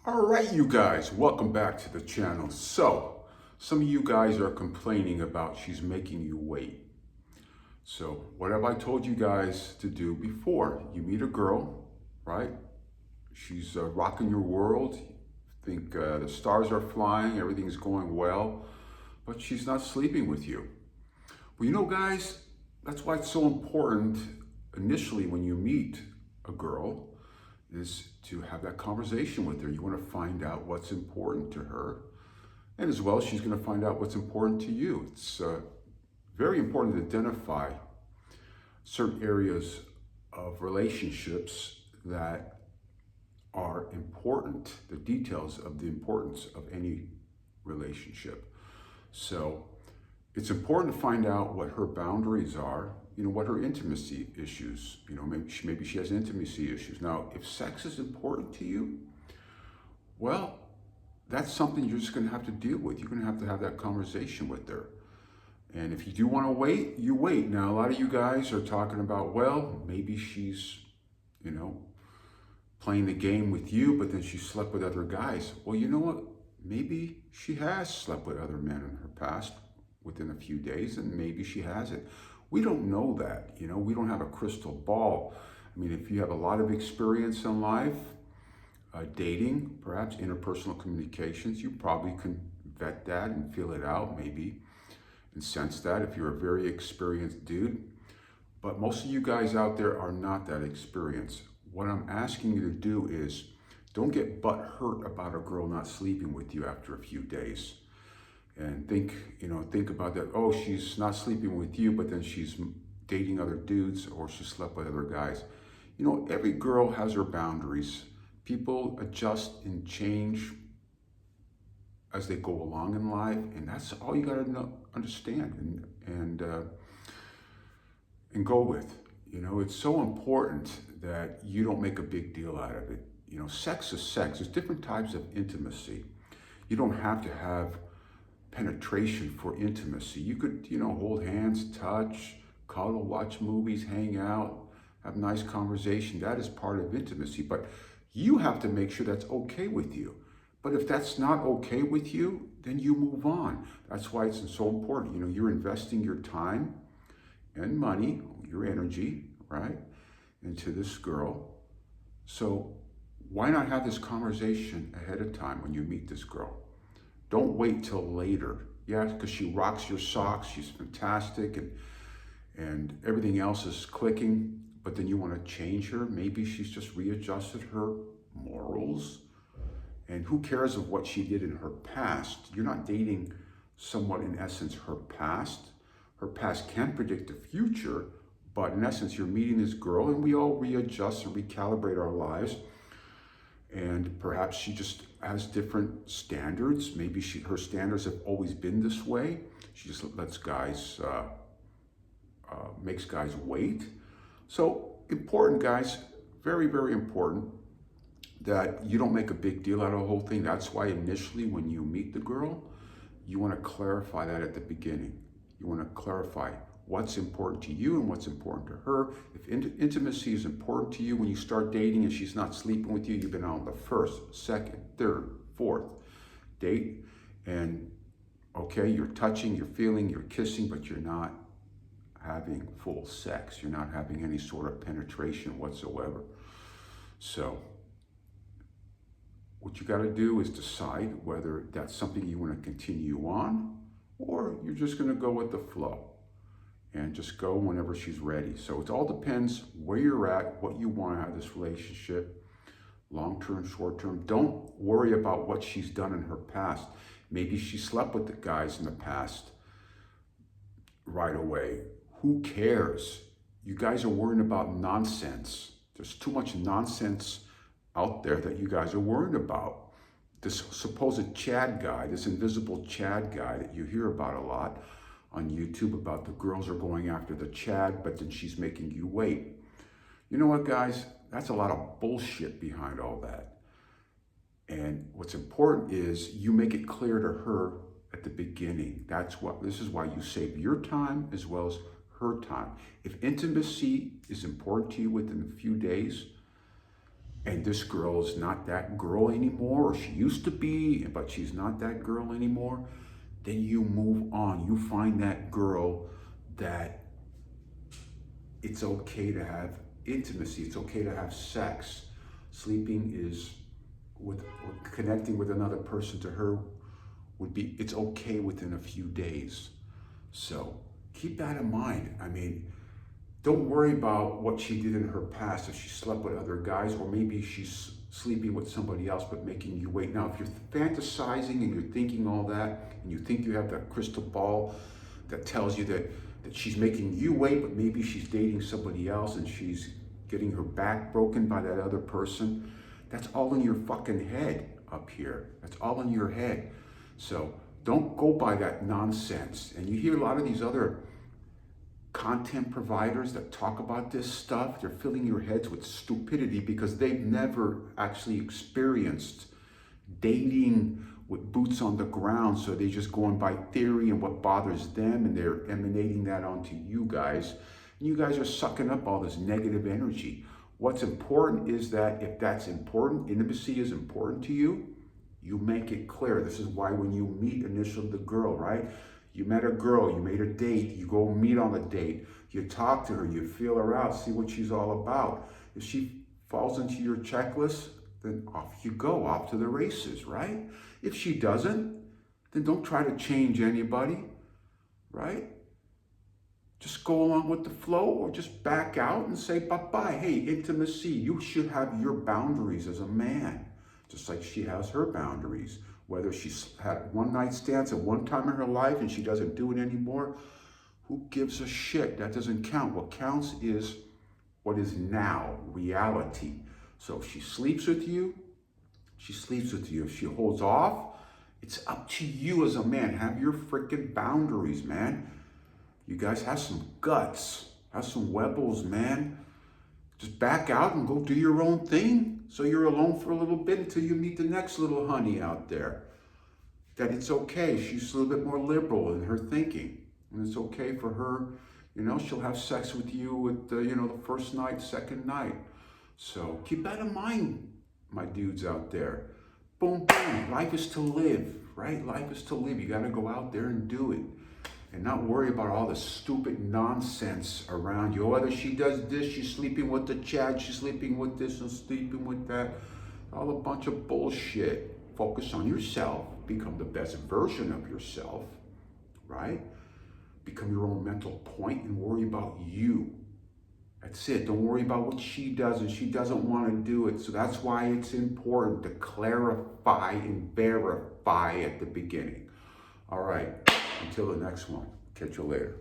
All right, you guys, welcome back to the channel. So, some of you guys are complaining about she's making you wait. So, what have I told you guys to do before? You meet a girl, right? She's rocking your world. You think the stars are flying, everything's going well, but she's not sleeping with you. Well, you know, guys, that's why it's so important initially when you meet a girl is to have that conversation with her. You want to find out what's important to her. And as well, she's going to find out what's important to you. It's very important to identify certain areas of relationships that are important, the details of the importance of any relationship. So it's important to find out what her boundaries are, what her intimacy issues, maybe she has intimacy issues. Now, if sex is important to you, well, that's something you're just going to have to deal with. You're going to have that conversation with her. And if you do want to wait, you wait. Now, a lot of you guys are talking about, well, maybe she's, playing the game with you, but then she slept with other guys. Well, you know what? Maybe she has slept with other men in her past within a few days, and maybe she hasn't. We don't know that, we don't have a crystal ball. I mean, if you have a lot of experience in life, dating, perhaps interpersonal communications, you probably can vet that and feel it out maybe and sense that if you're a very experienced dude. But most of you guys out there are not that experienced. What I'm asking you to do is don't get butt hurt about a girl not sleeping with you after a few days. And think about that. Oh, she's not sleeping with you, but then she's dating other dudes or she slept with other guys. Every girl has her boundaries. People adjust and change as they go along in life, and that's all you got to understand and go with. It's so important that you don't make a big deal out of it. Sex is sex. There's different types of intimacy. You don't have to have penetration for intimacy. You could, hold hands, touch, cuddle, watch movies, hang out, have nice conversation. That is part of intimacy, but you have to make sure that's okay with you. But if that's not okay with you, then you move on. That's why it's so important. You're investing your time and money, your energy, right, into this girl. So why not have this conversation ahead of time when you meet this girl? Don't wait till later. Yeah, because she rocks your socks, she's fantastic, and everything else is clicking, but then you want to change her. Maybe she's just readjusted her morals. And who cares of what she did in her past? You're not dating someone, in essence, her past. Her past can predict the future, but in essence, you're meeting this girl, and we all readjust and recalibrate our lives. And perhaps she just has different standards. Maybe her standards have always been this way. She just lets guys, makes guys wait. So important, guys, very, very important that you don't make a big deal out of the whole thing. That's why initially when you meet the girl, you want to clarify that at the beginning. You want to clarify what's important to you and what's important to her. If intimacy is important to you when you start dating and she's not sleeping with you, you've been on the first, second, third, fourth date, and okay, you're touching, you're feeling, you're kissing, but you're not having full sex. You're not having any sort of penetration whatsoever. So what you got to do is decide whether that's something you want to continue on or you're just going to go with the flow and just go whenever she's ready. So it all depends where you're at, what you want out of this relationship, long-term, short-term. Don't worry about what she's done in her past. Maybe she slept with the guys in the past right away. Who cares? You guys are worrying about nonsense. There's too much nonsense out there that you guys are worried about. This supposed Chad guy, this invisible Chad guy that you hear about a lot on YouTube about the girls are going after the Chad, but then she's making you wait. You know what, guys? That's a lot of bullshit behind all that. And what's important is you make it clear to her at the beginning. This is why you save your time as well as her time. If intimacy is important to you within a few days, and this girl is not that girl anymore, or she used to be, but she's not that girl anymore, then you move on. You find that girl that it's okay to have intimacy. It's okay to have sex. Sleeping is with connecting with another person to her would be, it's okay within a few days. So keep that in mind. I mean, don't worry about what she did in her past, if she slept with other guys, or maybe she's sleeping with somebody else but making you wait. Now, if you're fantasizing and you're thinking all that, and you think you have that crystal ball that tells you that she's making you wait, but maybe she's dating somebody else and she's getting her back broken by that other person, that's all in your fucking head up here. That's all in your head. So don't go by that nonsense. And you hear a lot of these other content providers that talk about this stuff. They're filling your heads with stupidity because they've never actually experienced dating with boots on the ground. So they're just going by theory and what bothers them, and they're emanating that onto you guys. And you guys are sucking up all this negative energy. What's important is that if that's important, intimacy is important to you, you make it clear. This is why when you meet initially the girl, right? You met a girl, you made a date, you go meet on the date, you talk to her, you feel her out, see what she's all about. If she falls into your checklist, then off you go, off to the races, right? If she doesn't, then don't try to change anybody, right? Just go along with the flow, or just back out and say bye-bye. Hey, intimacy, you should have your boundaries as a man, just like she has her boundaries. Whether she's had one night stands at one time in her life and she doesn't do it anymore, who gives a shit? That doesn't count. What counts is what is now, reality. So if she sleeps with you, she sleeps with you. If she holds off, it's up to you as a man. Have your freaking boundaries, man. You guys have some guts. Have some webbles, man. Just back out and go do your own thing. So you're alone for a little bit until you meet the next little honey out there. That it's okay. She's a little bit more liberal in her thinking. And it's okay for her, she'll have sex with you at the first night, second night. So keep that in mind, my dudes out there. Boom, boom. Life is to live, right? Life is to live. You got to go out there and do it. And not worry about all the stupid nonsense around you. Whether she does this, she's sleeping with the Chad, she's sleeping with this and sleeping with that. All a bunch of bullshit. Focus on yourself. Become the best version of yourself, right? Become your own mental point and worry about you. That's it. Don't worry about what she does, and she doesn't want to do it. So that's why it's important to clarify and verify at the beginning. All right. Until the next one. Catch you later.